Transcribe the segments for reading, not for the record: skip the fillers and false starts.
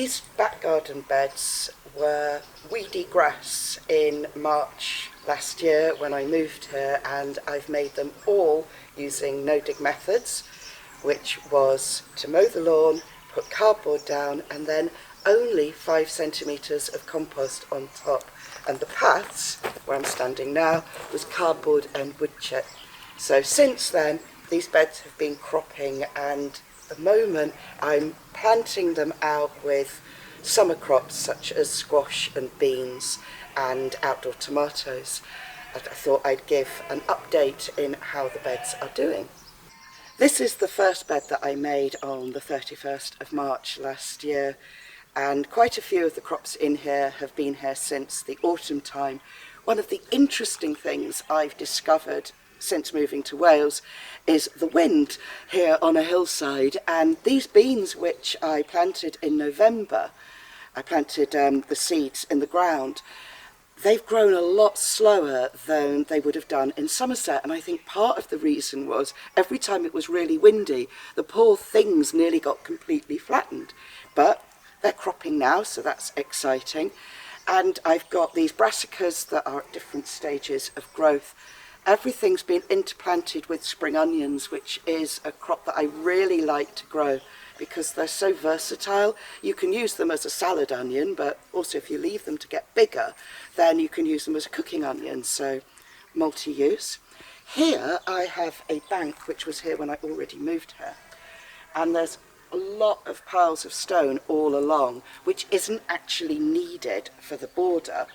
These back garden beds were weedy grass in March last year when I moved here, and I've made them all using no-dig methods, which was to mow the lawn, put cardboard down, and then only 5 centimetres of compost on top. And the paths, where I'm standing now, was cardboard and wood chip. So since then, these beds have been cropping, and at the moment I'm planting them out with summer crops such as squash and beans and outdoor tomatoes. And I thought I'd give an update in how the beds are doing. This is the first bed that I made on the 31st of March last year, and quite a few of the crops in here have been here since the autumn time. One of the interesting things I've discovered since moving to Wales is the wind here on a hillside, and these beans which I planted in November, I planted the seeds in the ground, they've grown a lot slower than they would have done in Somerset, and I think part of the reason was every time it was really windy, the poor things nearly got completely flattened. But they're cropping now, so that's exciting. And I've got these brassicas that are at different stages of growth. Everything's been interplanted with spring onions, which is a crop that I really like to grow because they're so versatile. You can use them as a salad onion, but also if you leave them to get bigger, then you can use them as a cooking onion, so multi-use. Here I have a bank which was here when I already moved here, and there's a lot of piles of stone all along, which isn't actually needed for the border.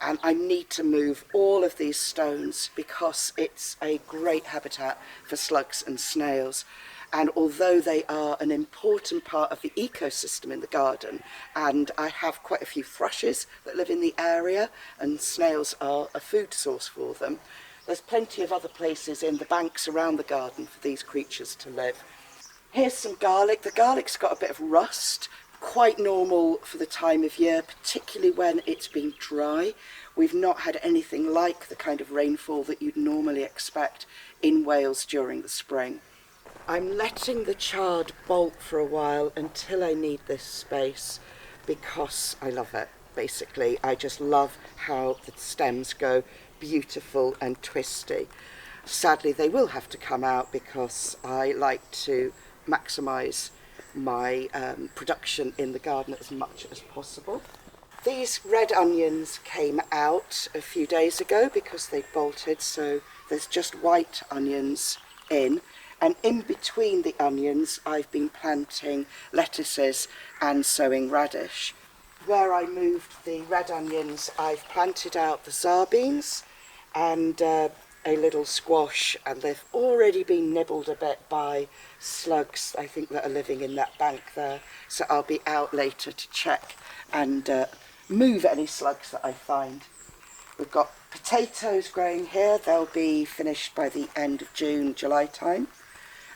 And I need to move all of these stones because it's a great habitat for slugs and snails. And although they are an important part of the ecosystem in the garden, and I have quite a few thrushes that live in the area, and snails are a food source for them, there's plenty of other places in the banks around the garden for these creatures to live. Here's some garlic. The garlic's got a bit of rust, quite normal for the time of year, particularly when it's been dry. We've not had anything like the kind of rainfall that you'd normally expect in Wales during the spring. I'm letting the chard bolt for a while until I need this space because I love it, basically. I just love how the stems go beautiful and twisty. Sadly, they will have to come out because I like to maximise my production in the garden as much as possible. These red onions came out a few days ago because they bolted, so there's just white onions in. And in between the onions, I've been planting lettuces and sowing radish. Where I moved the red onions, I've planted out the czar beans and a little squash, and they've already been nibbled a bit by slugs, I think, that are living in that bank there. So I'll be out later to check and move any slugs that I find. We've got potatoes growing here. They'll be finished by the end of June, July time.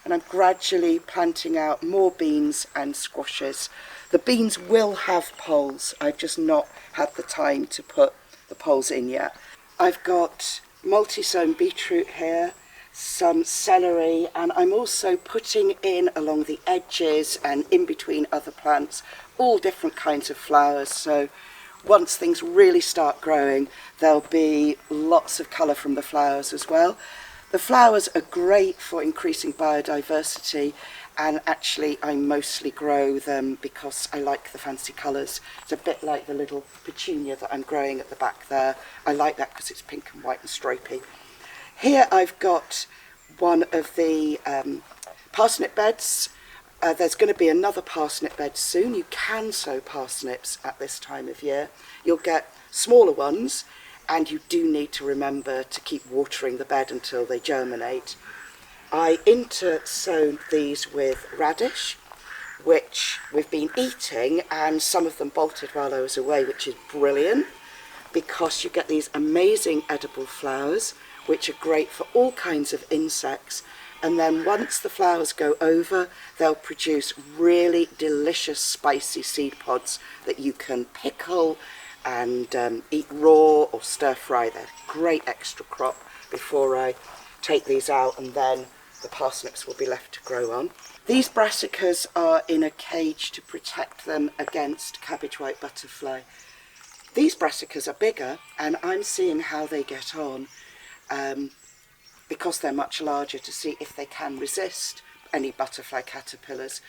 And I'm gradually planting out more beans and squashes. The beans will have poles. I've just not had the time to put the poles in yet. I've got multi-sown beetroot here, some celery, and I'm also putting in along the edges and in between other plants all different kinds of flowers. So once things really start growing, there'll be lots of colour from the flowers as well. The flowers are great for increasing biodiversity, and actually I mostly grow them because I like the fancy colours. It's a bit like the little petunia that I'm growing at the back there. I like that because it's pink and white and stripy. Here I've got one of the parsnip beds. There's going to be another parsnip bed soon. You can sow parsnips at this time of year. You'll get smaller ones, and you do need to remember to keep watering the bed until they germinate. I inter-sown these with radish, which we've been eating, and some of them bolted while I was away, which is brilliant because you get these amazing edible flowers, which are great for all kinds of insects. And then once the flowers go over, they'll produce really delicious spicy seed pods that you can pickle and eat raw or stir fry. They're great extra crop before I take these out and then the parsnips will be left to grow on. These brassicas are in a cage to protect them against cabbage white butterfly. These brassicas are bigger, and I'm seeing how they get on because they're much larger, to see if they can resist any butterfly caterpillars.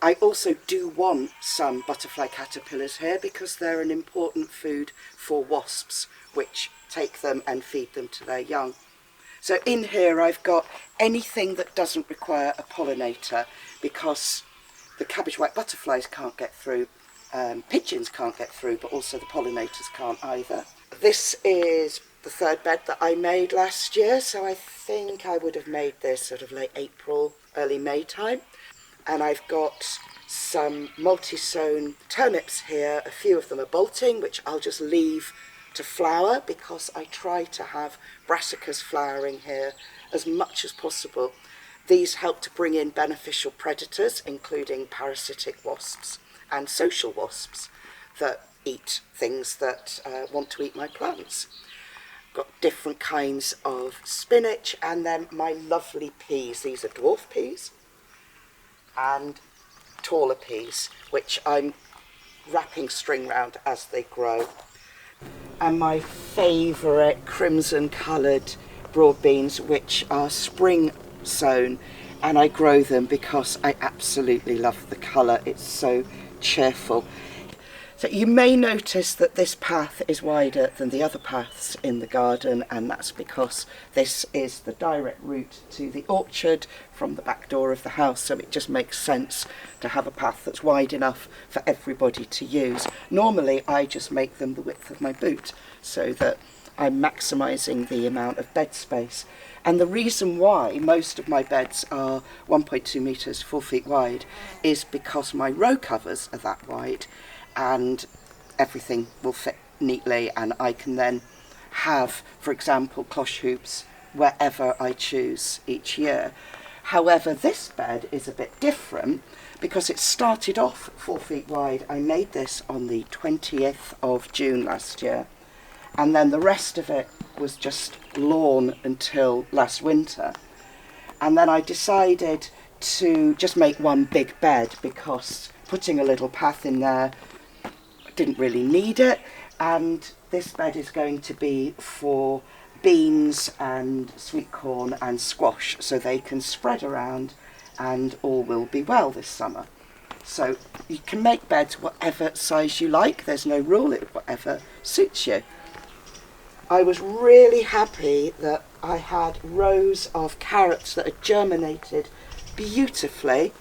I also do want some butterfly caterpillars here because they're an important food for wasps, which take them and feed them to their young. So in here I've got anything that doesn't require a pollinator, because the cabbage white butterflies can't get through, pigeons can't get through, but also the pollinators can't either. This is the third bed that I made last year, so I think I would have made this sort of late April, early May time. And I've got some multi-sown turnips here. A few of them are bolting, which I'll just leave to flower, because I try to have brassicas flowering here as much as possible. These help to bring in beneficial predators, including parasitic wasps and social wasps that eat things that want to eat my plants. Got different kinds of spinach, and then my lovely peas. These are dwarf peas and taller peas, which I'm wrapping string round as they grow. And my favourite crimson coloured broad beans, which are spring sown, and I grow them because I absolutely love the colour. It's so cheerful. So you may notice that this path is wider than the other paths in the garden, and that's because this is the direct route to the orchard from the back door of the house, so it just makes sense to have a path that's wide enough for everybody to use. Normally I just make them the width of my boot so that I'm maximising the amount of bed space. And the reason why most of my beds are 1.2 metres, 4 feet wide, is because my row covers are that wide, and everything will fit neatly, and I can then have, for example, cloche hoops wherever I choose each year. However, this bed is a bit different because it started off 4 feet wide. I made this on the 20th of June last year, and then the rest of it was just lawn until last winter. And then I decided to just make one big bed because putting a little path in there, didn't really need it. And this bed is going to be for beans and sweet corn and squash, so they can spread around and all will be well this summer. So you can make beds whatever size you like. There's no rule, whatever suits you. I was really happy that I had rows of carrots that had germinated beautifully,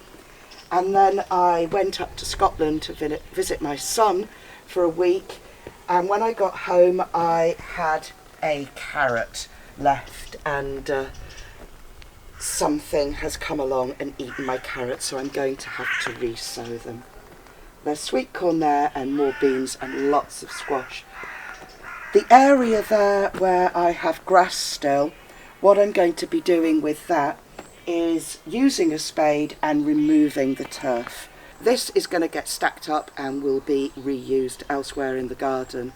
and then I went up to Scotland to visit my son for a week, and when I got home I had a carrot left, and something has come along and eaten my carrots, so I'm going to have to re-sow them. There's sweet corn there and more beans and lots of squash. The area there where I have grass still, what I'm going to be doing with that is using a spade and removing the turf. This is going to get stacked up and will be reused elsewhere in the garden.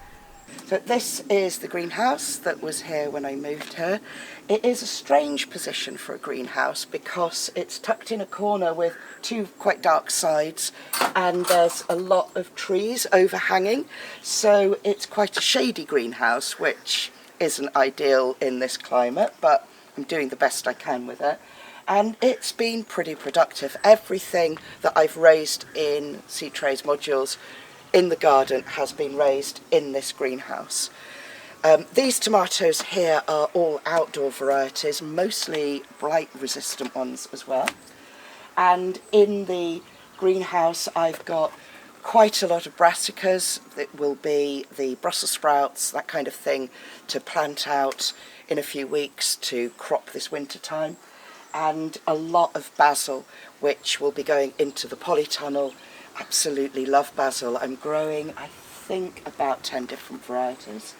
So this is the greenhouse that was here when I moved here. It is a strange position for a greenhouse because it's tucked in a corner with two quite dark sides, and there's a lot of trees overhanging, so it's quite a shady greenhouse, which isn't ideal in this climate, but I'm doing the best I can with it. And it's been pretty productive. Everything that I've raised in seed trays modules in the garden has been raised in this greenhouse. These tomatoes here are all outdoor varieties, mostly blight resistant ones as well. And in the greenhouse I've got quite a lot of brassicas. That will be the Brussels sprouts, that kind of thing, to plant out in a few weeks to crop this winter time. And a lot of basil, which will be going into the polytunnel. Absolutely love basil. I'm growing, I think, about 10 different varieties.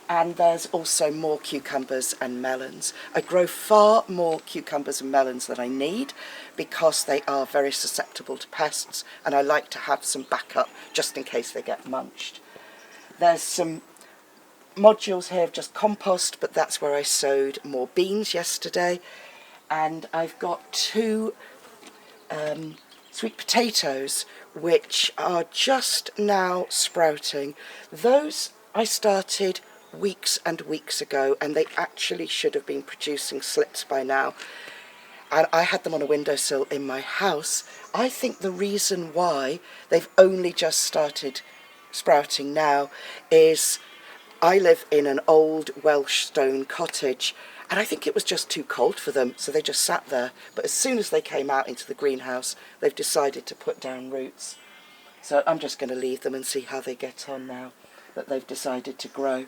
And there's also more cucumbers and melons. I grow far more cucumbers and melons than I need because they are very susceptible to pests, and I like to have some backup just in case they get munched. There's some modules here of just compost, but that's where I sowed more beans yesterday. and I've got 2 sweet potatoes which are just now sprouting. Those I started weeks and weeks ago, and they actually should have been producing slips by now. And I had them on a windowsill in my house. I think the reason why they've only just started sprouting now is I live in an old Welsh stone cottage, and I think it was just too cold for them, so they just sat there. But as soon as they came out into the greenhouse, they've decided to put down roots. So I'm just going to leave them and see how they get on now that they've decided to grow.